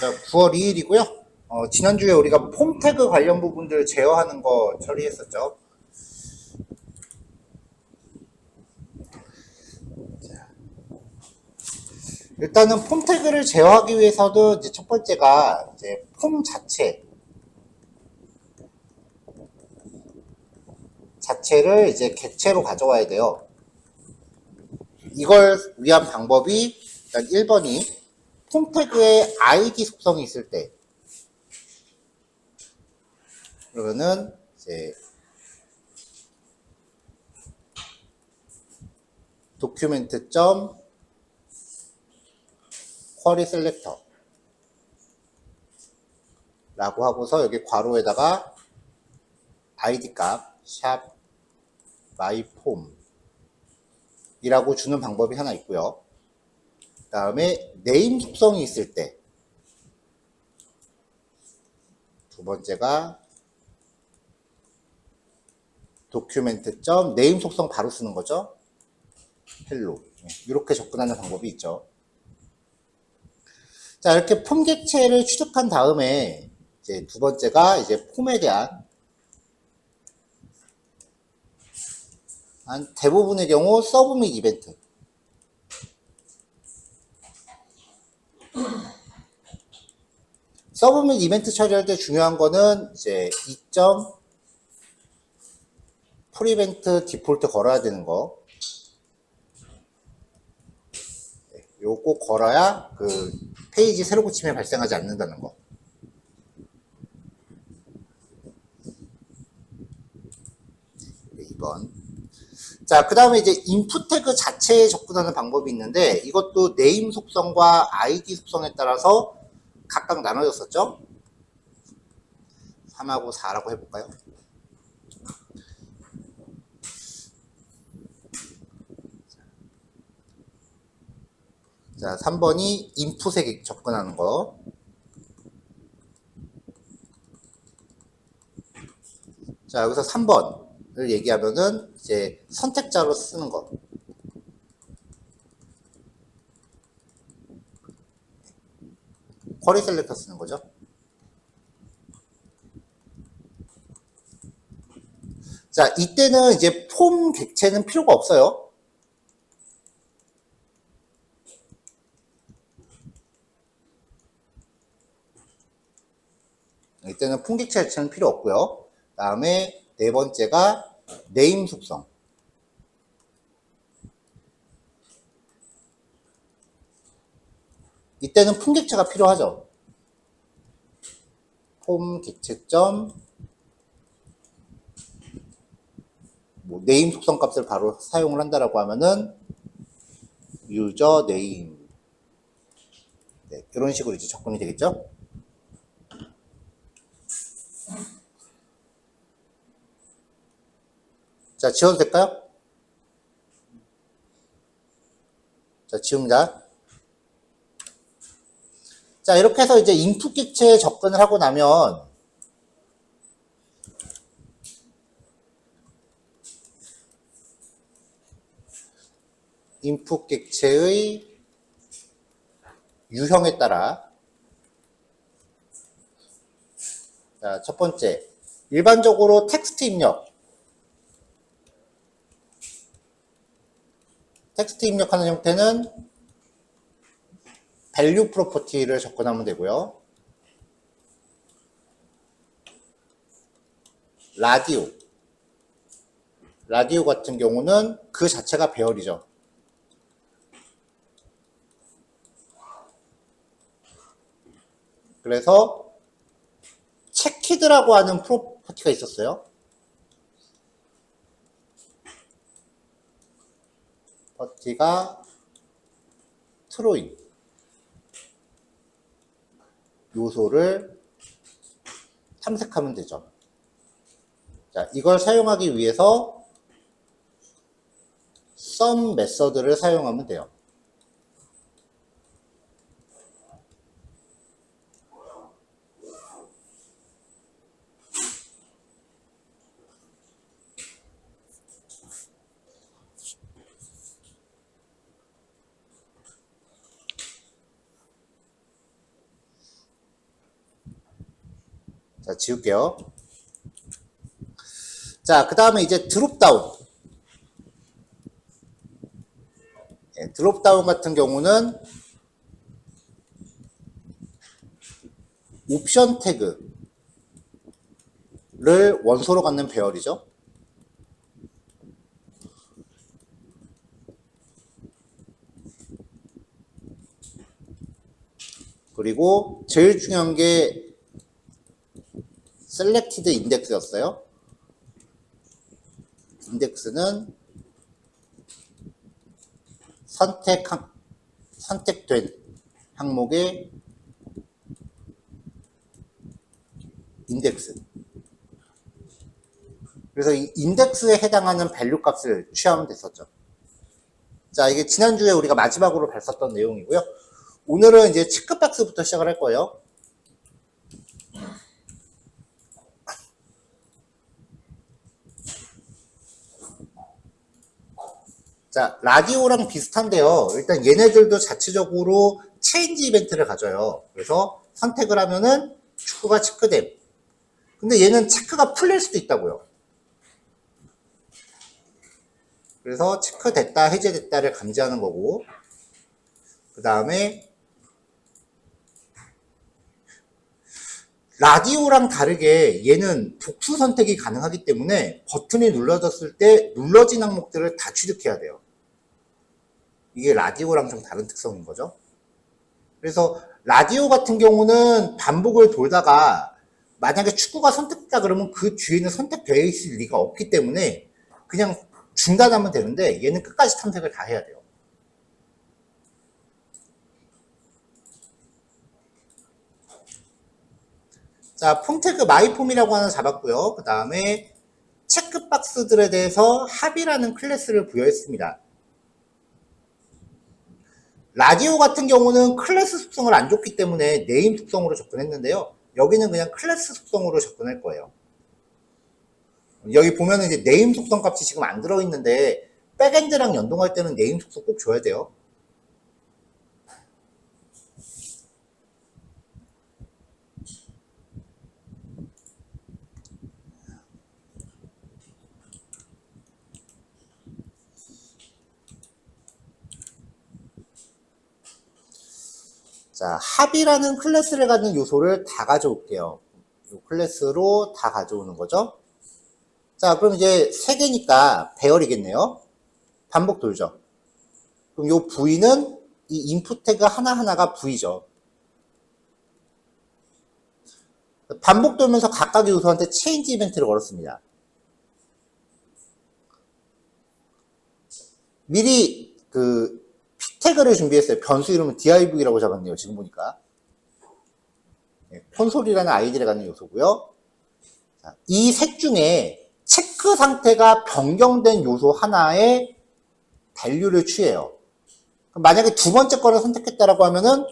자, 9월 2일이고요. 지난주에 우리가 폼 태그 관련 부분들 제어하는 거 처리했었죠. 일단은 폼 태그를 제어하기 위해서도 이제 첫 번째가 이제 폼 자체를 이제 객체로 가져와야 돼요. 이걸 위한 방법이 일단 1번이 폼 태그에 id 속성이 있을 때, 그러면은 이제 도큐멘트 점 쿼리 셀렉터 라고 하고서 여기 괄호에다가 id 값 샵 myPom 이라고 주는 방법이 하나 있고요. 그 다음에 네임 속성이 있을 때, 두 번째가 도큐멘트 점 네임 속성 바로 쓰는 거죠. 헬로. 이렇게 접근하는 방법이 있죠. 자, 이렇게 폼 객체를 취득한 다음에 이제 두 번째가 이제 폼에 대한 한 대부분의 경우 서브 및 이벤트. 서브 및 이벤트 처리할 때 중요한 거는 이제 2점 프리벤트 디폴트 걸어야 되는 거. 요거 걸어야 그 페이지 새로 고침에 발생하지 않는다는 거. 네, 2번. 자, 그 다음에 이제 인풋 태그 자체에 접근하는 방법이 있는데, 이것도 네임 속성과 id 속성에 따라서 각각 나눠졌었죠? 3하고 4라고 해볼까요? 자, 3번이 인풋에 접근하는 거. 자, 여기서 3번을 얘기하면은 이제 선택자로 쓰는 거. 쿼리 셀렉터 쓰는 거죠. 자, 이때는 이제 폼 객체는 필요가 없어요. 이때는 폼 객체 자체는 필요 없고요. 그 다음에 네 번째가 네임 속성. 이때는 폼 객체가 필요하죠. 폼 객체점 뭐 네임 속성 값을 바로 사용을 한다라고 하면은 유저 네임, 네, 이런 식으로 이제 접근이 되겠죠. 자, 지워도 될까요? 자, 지웁니다. 자, 이렇게 해서 이제 인풋 객체에 접근을 하고 나면 인풋 객체의 유형에 따라, 자, 첫 번째, 일반적으로 텍스트 입력하는 형태는 value 프로퍼티를 접근하면 되고요. 라디오 같은 경우는 그 자체가 배열이죠. 그래서 체키드라고 하는 프로퍼티가 있었어요. 퍼티가 트로이 요소를 탐색하면 되죠. 자, 이걸 사용하기 위해서 sum 메서드를 사용하면 돼요. 자, 지울게요. 자, 그 다음에 이제 드롭다운. 예, 드롭다운 같은 경우는 옵션 태그를 원소로 갖는 배열이죠. 그리고 제일 중요한 게 셀렉티드 인덱스였어요. 인덱스는 선택된 항목의 인덱스. 그래서 이 인덱스에 해당하는 밸류 값을 취하면 됐었죠. 자, 이게 지난주에 우리가 마지막으로 봤었던 내용이고요. 오늘은 이제 체크박스부터 시작을 할 거예요. 자, 라디오랑 비슷한데요. 일단 얘네들도 자체적으로 체인지 이벤트를 가져요. 그래서 선택을 하면은 축구가 체크됨. 근데 얘는 체크가 풀릴 수도 있다고요. 그래서 체크됐다, 해제됐다를 감지하는 거고, 그 다음에 라디오랑 다르게 얘는 복수 선택이 가능하기 때문에 버튼이 눌러졌을 때 눌러진 항목들을 다 취득해야 돼요. 이게 라디오랑 좀 다른 특성인 거죠. 그래서 라디오 같은 경우는 반복을 돌다가 만약에 축구가 선택됐다 그러면 그 뒤에는 선택되어 있을 리가 없기 때문에 그냥 중단하면 되는데 얘는 끝까지 탐색을 다 해야 돼요. 자, 폼태그 마이폼이라고 하나 잡았고요. 그 다음에 체크박스들에 대해서 합이라는 클래스를 부여했습니다. 라디오 같은 경우는 클래스 속성을 안 줬기 때문에 네임 속성으로 접근했는데요. 여기는 그냥 클래스 속성으로 접근할 거예요. 여기 보면은 이제 네임 속성 값이 지금 안 들어있는데 백엔드랑 연동할 때는 네임 속성 꼭 줘야 돼요. 자, 합이라는 클래스를 갖는 요소를 다 가져올게요. 이 클래스로 다 가져오는 거죠. 자, 그럼 이제 3개니까 배열이겠네요. 반복 돌죠. 그럼 요 V는 이 인풋 태그 하나하나가 V죠. 반복 돌면서 각각의 요소한테 체인지 이벤트를 걸었습니다. 미리 그 P 태그를 준비했어요. 변수 이름은 div라고 잡았네요. 지금 보니까. 콘솔이라는 아이디를 갖는 요소고요. 이 셋 중에 체크 상태가 변경된 요소 하나의 밸류를 취해요. 만약에 두 번째 거를 선택했다라고 하면은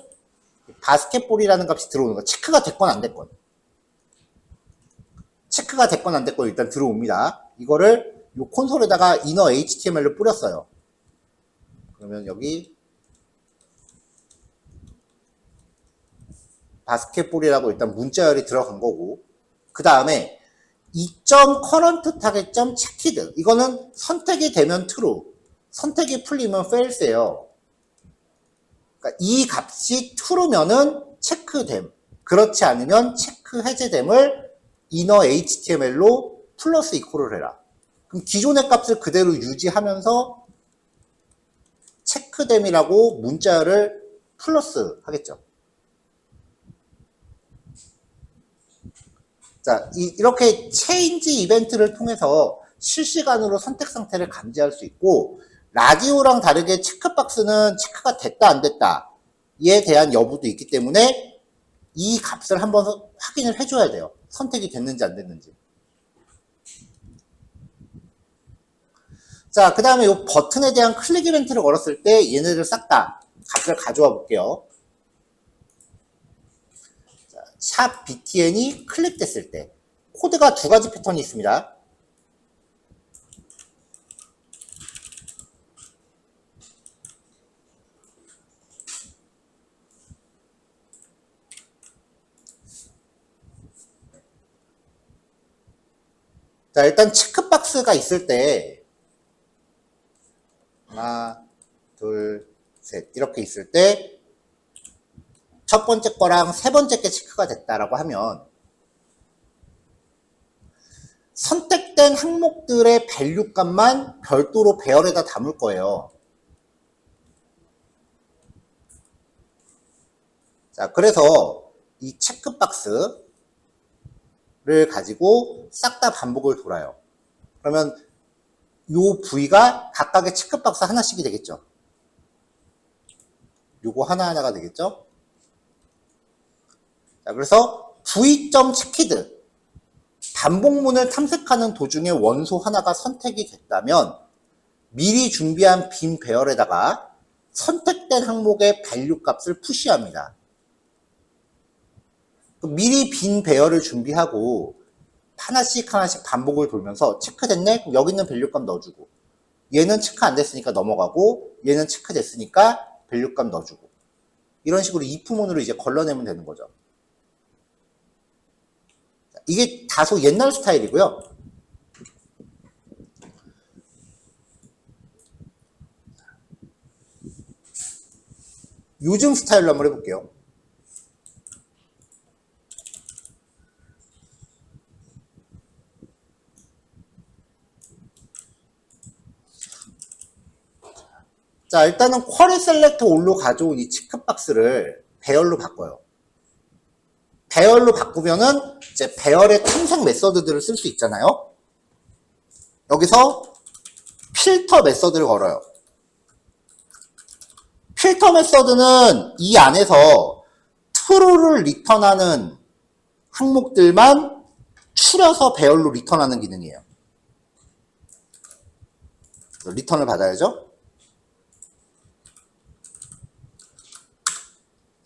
바스켓볼이라는 값이 들어오는 거. 체크가 됐건 안 됐건. 체크가 됐건 안 됐건 일단 들어옵니다. 이거를 이 콘솔에다가 inner HTML로 뿌렸어요. 그러면 여기 바스켓볼이라고 일단 문자열이 들어간 거고, 그 다음에 2.current target.checkeded 이거는 선택이 되면 true, 선택이 풀리면 false예요. 그러니까 이 값이 true면은 체크됨, 그렇지 않으면 체크 해제됨을 inner HTML로 플러스 이퀄을 해라. 그럼 기존의 값을 그대로 유지하면서 체크됨이라고 문자열을 플러스 하겠죠. 자, 이렇게 체인지 이벤트를 통해서 실시간으로 선택 상태를 감지할 수 있고, 라디오랑 다르게 체크박스는 체크가 됐다 안 됐다에 대한 여부도 있기 때문에 이 값을 한번 확인을 해줘야 돼요. 선택이 됐는지 안 됐는지. 자, 그 다음에 이 버튼에 대한 클릭 이벤트를 걸었을 때 얘네들 싹 다 값을 가져와 볼게요. 샵 btn이 클릭됐을 때 코드가 두 가지 패턴이 있습니다. 자, 일단 체크박스가 있을 때 하나, 둘, 셋 이렇게 있을 때 첫 번째 거랑 세 번째 게 체크가 됐다라고 하면 선택된 항목들의 밸류 값만 별도로 배열에다 담을 거예요. 자, 그래서 이 체크박스를 가지고 싹 다 반복을 돌아요. 그러면 요 부위가 각각의 체크박스 하나씩이 되겠죠. 요거 하나하나가 되겠죠. 자, 그래서 v.체키드 반복문을 탐색하는 도중에 원소 하나가 선택이 됐다면 미리 준비한 빈 배열에다가 선택된 항목의 밸류 값을 푸시합니다. 미리 빈 배열을 준비하고 하나씩 하나씩 반복을 돌면서 체크됐네? 그럼 여기 있는 밸류 값 넣어주고 얘는 체크 안 됐으니까 넘어가고 얘는 체크 됐으니까 밸류 값 넣어주고 이런 식으로 if문으로 이제 걸러내면 되는 거죠. 이게 다소 옛날 스타일이고요. 요즘 스타일로 한번 해볼게요. 자, 일단은 쿼리 셀렉터 올로 가져온 이 체크박스를 배열로 바꿔요. 배열로 바꾸면은 이제 배열의 탐색 메서드들을 쓸 수 있잖아요. 여기서 필터 메서드를 걸어요. 필터 메서드는 이 안에서 true를 리턴하는 항목들만 추려서 배열로 리턴하는 기능이에요. 리턴을 받아야죠.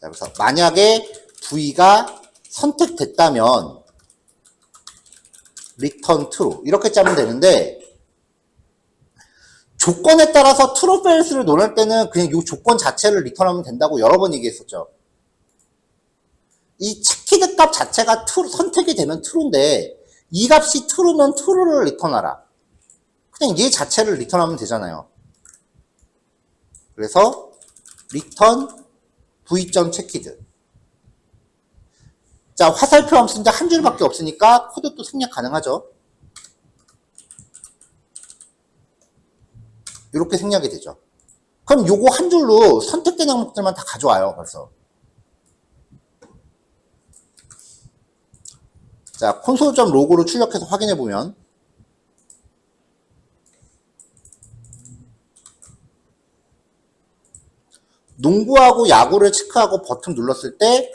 자, 그래서 만약에 V가 선택됐다면 return true 이렇게 짜면 되는데 조건에 따라서 true false를 논할 때는 그냥 이 조건 자체를 리턴하면 된다고 여러 번 얘기했었죠. 이 체키드 값 자체가 true, 선택이 되면 true인데 이 값이 true면 true를 리턴하라. 그냥 얘 자체를 리턴하면 되잖아요. 그래서 return v.체키드. 자, 화살표 함수인데 한 줄밖에 없으니까 코드도 생략 가능하죠. 이렇게 생략이 되죠. 그럼 요거 한 줄로 선택된 항목들만 다 가져와요, 벌써. 자, 콘솔.로그로 출력해서 확인해 보면 농구하고 야구를 체크하고 버튼 눌렀을 때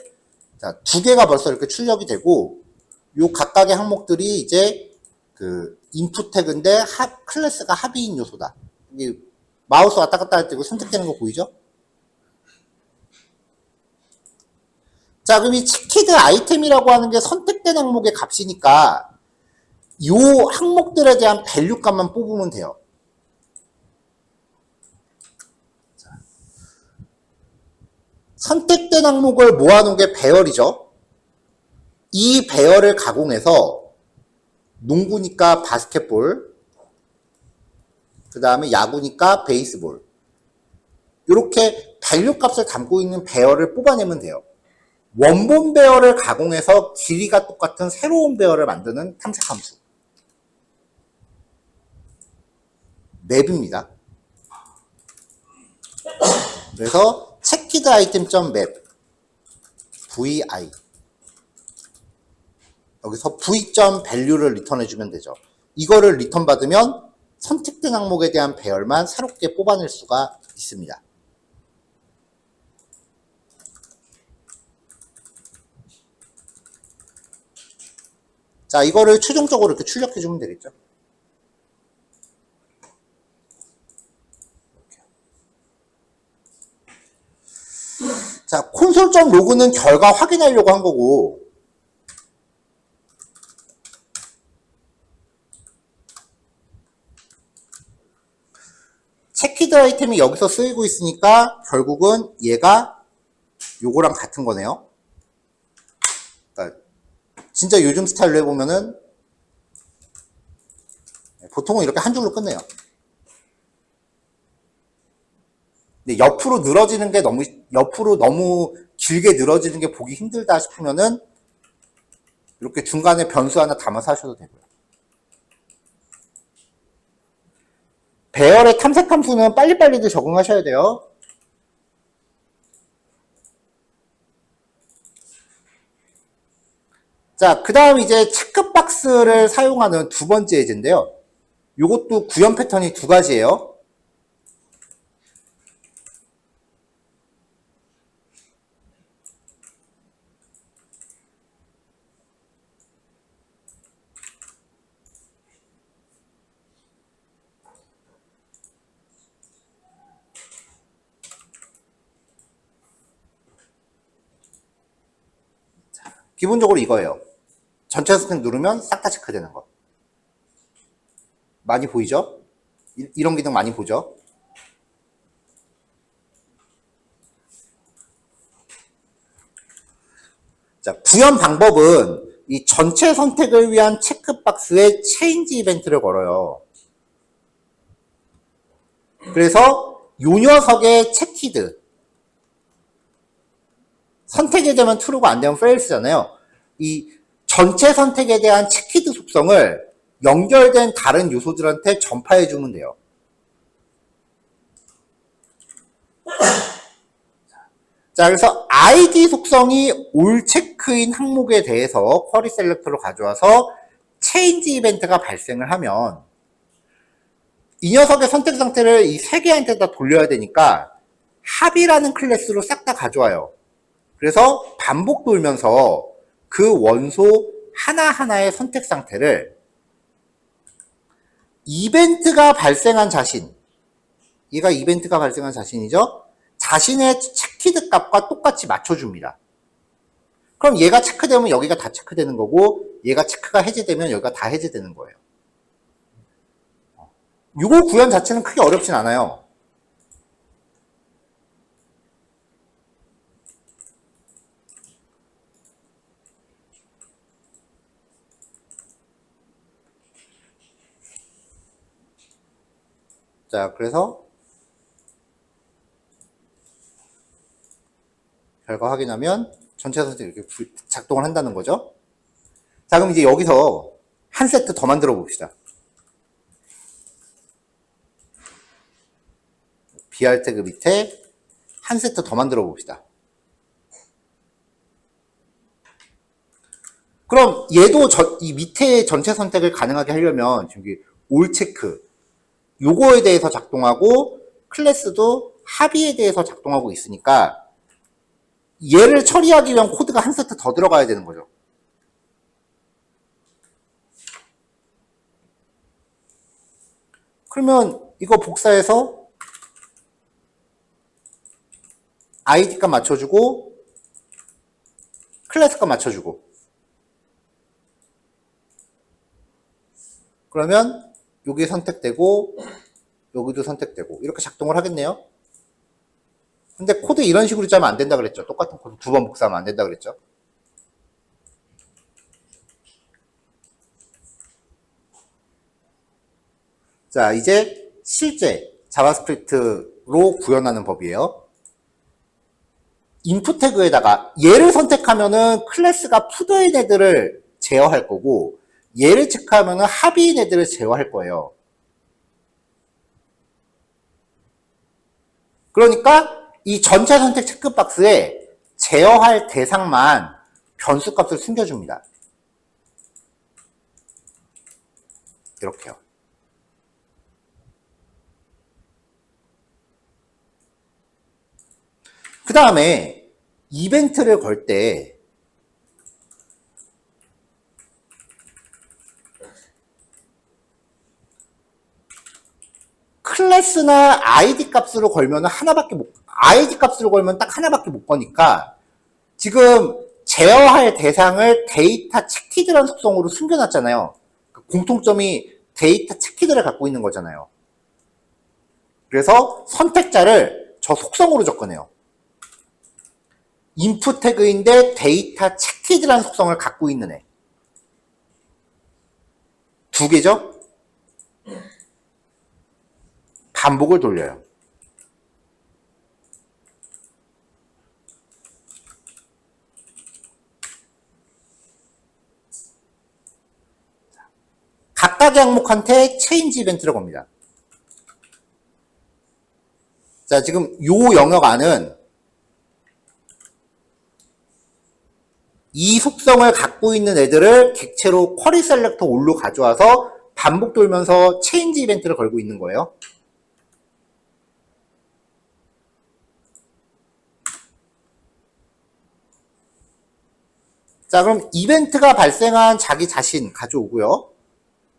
자, 두 개가 벌써 이렇게 출력이 되고 요 각각의 항목들이 이제 그 인풋 태그인데 클래스가 합의인 요소다. 이게 마우스 왔다 갔다 할 때 선택되는 거 보이죠? 자, 그럼 이 체키드 아이템이라고 하는 게 선택된 항목의 값이니까 요 항목들에 대한 밸류 값만 뽑으면 돼요. 자, 선택된 항목을 모아놓은 게 배열이죠. 이 배열을 가공해서 농구니까 바스켓볼, 그 다음에 야구니까 베이스볼 이렇게 밸류 값을 담고 있는 배열을 뽑아내면 돼요. 원본 배열을 가공해서 길이가 똑같은 새로운 배열을 만드는 탐색 함수 맵입니다. 그래서 체키드 아이템.map vi 여기서 v.value를 리턴해주면 되죠. 이거를 리턴 받으면 선택된 항목에 대한 배열만 새롭게 뽑아낼 수가 있습니다. 자, 이거를 최종적으로 이렇게 출력해주면 되겠죠. 자, 콘솔.로그는 결과 확인하려고 한 거고, 체키드 아이템이 여기서 쓰이고 있으니까 결국은 얘가 요거랑 같은 거네요. 그러니까 진짜 요즘 스타일로 해보면은 보통은 이렇게 한 줄로 끝내요. 근데 옆으로 늘어지는 게 옆으로 너무 길게 늘어지는 게 보기 힘들다 싶으면은 이렇게 중간에 변수 하나 담아서 하셔도 되고요. 배열의 탐색 함수는 빨리빨리들 적응하셔야 돼요. 자, 그 다음 이제 체크박스를 사용하는 두 번째 예제인데요. 이것도 구현 패턴이 두 가지예요. 기본적으로 이거예요. 전체 선택 누르면 싹 다 체크되는 거. 많이 보이죠? 이런 기능 많이 보죠? 자, 구현 방법은 이 전체 선택을 위한 체크박스에 체인지 이벤트를 걸어요. 그래서 요 녀석의 체키드 선택이 되면 true가 안 되면 false잖아요. 이 전체 선택에 대한 체키드 속성을 연결된 다른 요소들한테 전파해 주면 돼요. 자, 그래서 id 속성이 올 체크인 항목에 대해서 쿼리 셀렉터로 가져와서 체인지 이벤트가 발생을 하면 이 녀석의 선택 상태를 이 세 개한테 다 돌려야 되니까 합이라는 클래스로 싹 다 가져와요. 그래서 반복 돌면서 그 원소 하나하나의 선택 상태를 이벤트가 발생한 자신, 얘가 이벤트가 발생한 자신이죠? 자신의 체키드 값과 똑같이 맞춰줍니다. 그럼 얘가 체크되면 여기가 다 체크되는 거고 얘가 체크가 해제되면 여기가 다 해제되는 거예요. 이거 구현 자체는 크게 어렵진 않아요. 자, 그래서 결과 확인하면 전체 선택이 이렇게 작동을 한다는 거죠. 자, 그럼 이제 여기서 한 세트 더 만들어 봅시다. BR 태그 밑에 한 세트 더 만들어 봅시다. 그럼 얘도 이 밑에 전체 선택을 가능하게 하려면 지금 올 체크 요거에 대해서 작동하고 클래스도 합의에 대해서 작동하고 있으니까 얘를 처리하기 위한 코드가 한 세트 더 들어가야 되는 거죠. 그러면 이거 복사해서 id 값 맞춰주고 클래스 값 맞춰주고 그러면 여기 선택되고 여기도 선택되고 이렇게 작동을 하겠네요. 근데 코드 이런 식으로 짜면 안 된다 그랬죠. 똑같은 코드 두 번 복사하면 안 된다 그랬죠. 자, 이제 실제 자바스크립트로 구현하는 법이에요. 인풋 태그에다가 얘를 선택하면은 클래스가 푸드인 애들을 제어할 거고 얘를 체크하면은 합의인 애들을 제어할 거예요. 그러니까 이 전체 선택 체크박스에 제어할 대상만 변수값을 숨겨줍니다. 이렇게요. 그 다음에 이벤트를 걸 때 클래스나 id 값으로 걸면 id 값으로 걸면 딱 하나밖에 못 거니까 지금 제어할 대상을 데이터 체키드라는 속성으로 숨겨놨잖아요. 공통점이 데이터 체키드를 갖고 있는 거잖아요. 그래서 선택자를 저 속성으로 접근해요. 인풋 태그인데 데이터 체키드라는 속성을 갖고 있는 애. 두 개죠? 반복을 돌려요. 각각의 항목한테 체인지 이벤트를 겁니다. 자, 지금 요 영역 안은 이 속성을 갖고 있는 애들을 객체로 쿼리 셀렉터 올로 가져와서 반복 돌면서 체인지 이벤트를 걸고 있는 거예요. 자, 그럼 이벤트가 발생한 자기 자신 가져오고요.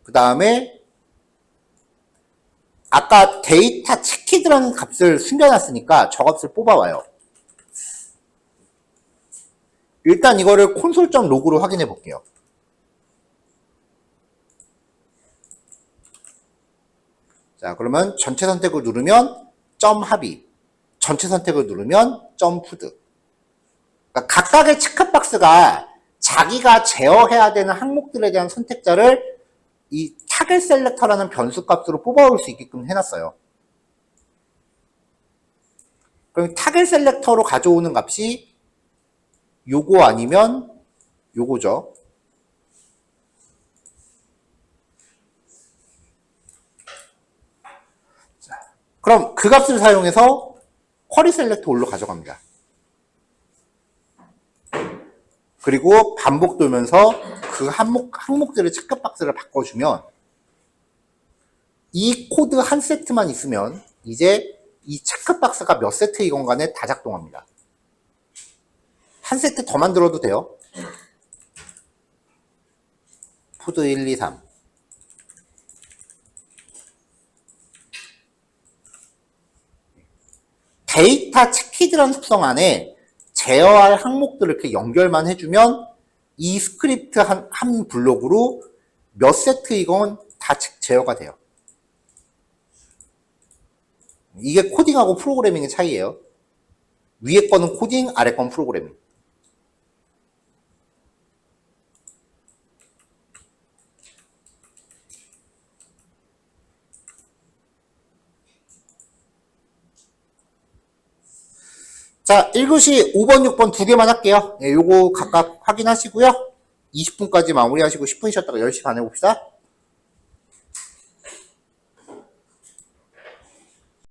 그 다음에 아까 데이터 체키드라는 값을 숨겨놨으니까 저 값을 뽑아와요. 일단 이거를 콘솔.log로 확인해 볼게요. 자, 그러면 전체 선택을 누르면 점 합의, 전체 선택을 누르면 점 푸드. 그러니까 각각의 체크박스가 자기가 제어해야 되는 항목들에 대한 선택자를 이 타겟 셀렉터라는 변수 값으로 뽑아올 수 있게끔 해놨어요. 그럼 타겟 셀렉터로 가져오는 값이 요거 아니면 요거죠. 자, 그럼 그 값을 사용해서 쿼리 셀렉터 올로 가져갑니다. 그리고 반복 돌면서 그 항목들의 체크박스를 바꿔주면 이 코드 한 세트만 있으면 이제 이 체크박스가 몇 세트이건 간에 다 작동합니다. 한 세트 더 만들어도 돼요. 푸드 1, 2, 3. 데이터 체키드라는 속성 안에 제어할 항목들을 이렇게 연결만 해주면 이 스크립트 한 블록으로 몇 세트이건 다 제어가 돼요. 이게 코딩하고 프로그래밍의 차이예요. 위에 거는 코딩, 아래 건 프로그래밍. 자, 1교시 5번, 6번 두 개만 할게요. 네, 요거 각각 확인하시고요. 20분까지 마무리하시고 10분 쉬었다가 10시 반에 봅시다.